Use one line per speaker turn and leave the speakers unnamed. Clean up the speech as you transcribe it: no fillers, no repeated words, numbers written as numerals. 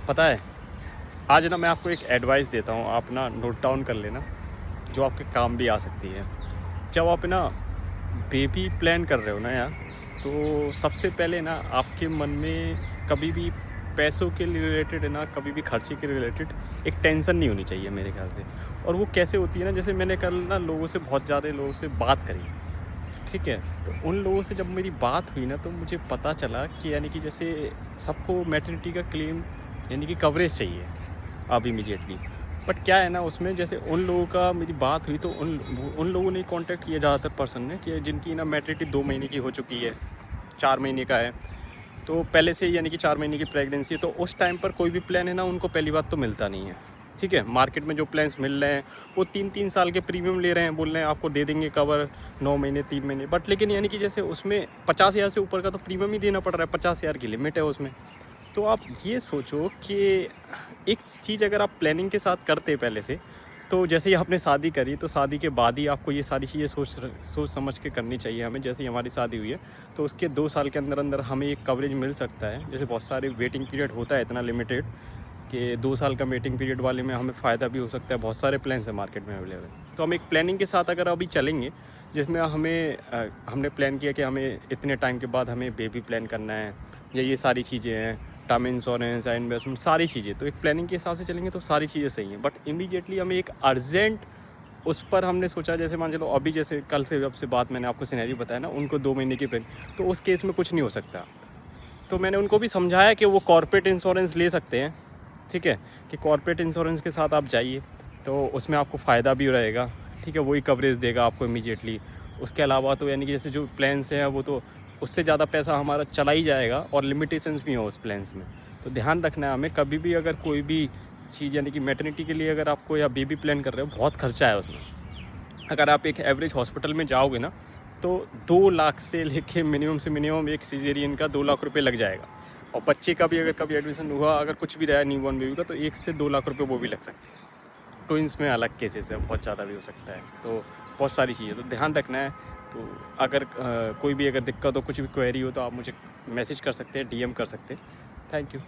पता है, आज ना मैं आपको एक एडवाइस देता हूँ, आप ना नोट डाउन कर लेना, जो आपके काम भी आ सकती है। जब आप ना बेबी प्लान कर रहे हो ना यार, तो सबसे पहले ना आपके मन में कभी भी पैसों के रिलेटेड है ना, कभी भी खर्चे के रिलेटेड एक टेंशन नहीं होनी चाहिए मेरे ख्याल से। और वो कैसे होती है ना, जैसे मैंने कल ना लोगों से, बहुत ज़्यादा लोगों से बात करी, ठीक है। तो उन लोगों से जब मेरी बात हुई ना, तो मुझे पता चला कि यानी कि जैसे सबको मैटरनिटी का क्लेम यानी कि कवरेज चाहिए अब इमीडिएटली। बट क्या है ना, उसमें जैसे उन लोगों का मेरी बात हुई, तो उन लोगों ने कांटेक्ट किया, ज़्यादातर पर्सन ने, कि जिनकी ना मैटरनिटी 2 महीने की हो चुकी है, 4 महीने का है, तो पहले से यानी कि 4 महीने की प्रेगनेंसी है। तो उस टाइम पर कोई भी प्लान है ना, उनको पहली बात तो मिलता नहीं है, ठीक है। मार्केट में जो प्लान्स मिल रहे हैं, वो 3-3 साल के प्रीमियम ले रहे हैं, बोल रहे हैं आपको दे देंगे कवर 9 महीने 3 महीने, बट लेकिन यानी कि जैसे उसमें 50,000 से ऊपर का तो प्रीमियम ही देना पड़ रहा है, 50,000 की लिमिट है उसमें। तो आप ये सोचो कि एक चीज़ अगर आप प्लानिंग के साथ करते पहले से, तो जैसे ही आपने शादी करी, तो शादी के बाद ही आपको ये सारी चीज़ें सोच समझ के करनी चाहिए हमें। जैसे ही हमारी शादी हुई है, तो उसके 2 साल के अंदर अंदर हमें एक कवरेज मिल सकता है। जैसे बहुत सारे वेटिंग पीरियड होता है इतना लिमिटेड, कि 2 साल का वेटिंग पीरियड वाले में हमें फ़ायदा भी हो सकता है। बहुत सारे प्लान्स हैं मार्केट में अवेलेबल। तो हम एक प्लानिंग के साथ अगर अभी चलेंगे, जिसमें हमने प्लान किया कि हमें इतने टाइम के बाद हमें बेबी प्लान करना है, या ये सारी चीज़ें हैं, टर्म इंश्योरेंस या इन्वेस्टमेंट, सारी चीज़ें, तो एक प्लानिंग के हिसाब से चलेंगे तो सारी चीज़ें सही हैं। बट इमीडिएटली हमें एक अर्जेंट उस पर हमने सोचा, जैसे मान चलो अभी, जैसे कल से जब से बात मैंने आपको सिनेरियो बताया ना, उनको 2 महीने की प्लान, तो उस केस में कुछ नहीं हो सकता। तो मैंने उनको भी समझाया कि वो कॉर्पोरेट इंश्योरेंस ले सकते हैं, ठीक है, कि कॉर्पोरेट इंश्योरेंस के साथ आप जाइए, तो उसमें आपको फ़ायदा भी रहेगा, ठीक है, वही कवरेज देगा आपको इमीडिएटली। उसके अलावा तो यानी कि जैसे जो प्लान्स हैं, वो तो उससे ज़्यादा पैसा हमारा चला ही जाएगा, और लिमिटेशंस भी हैं उस प्लान्स में। तो ध्यान रखना है हमें, कभी भी अगर कोई भी चीज़ यानी कि मैटरनिटी के लिए अगर आपको, या बेबी प्लान कर रहे हो, बहुत खर्चा है उसमें। अगर आप एक एवरेज हॉस्पिटल में जाओगे ना, तो 2 लाख से लेके मिनिमम से मिनिमम एक सिजेरियन का 2 लाख रुपए लग जाएगा। और बच्चे का भी अगर कभी एडमिशन हुआ, अगर कुछ भी रहा है न्यूबॉर्न बेबी का, तो 1 से 2 लाख रुपए वो भी लग सकते हैं। ट्विंस में अलग केसेस है, बहुत ज़्यादा भी हो सकता है। तो बहुत सारी चीज़ें तो ध्यान रखना है। तो अगर कोई भी अगर दिक्कत हो, कुछ भी क्वेरी हो, तो आप मुझे मैसेज कर सकते हैं, डीएम कर सकते हैं। Thank you.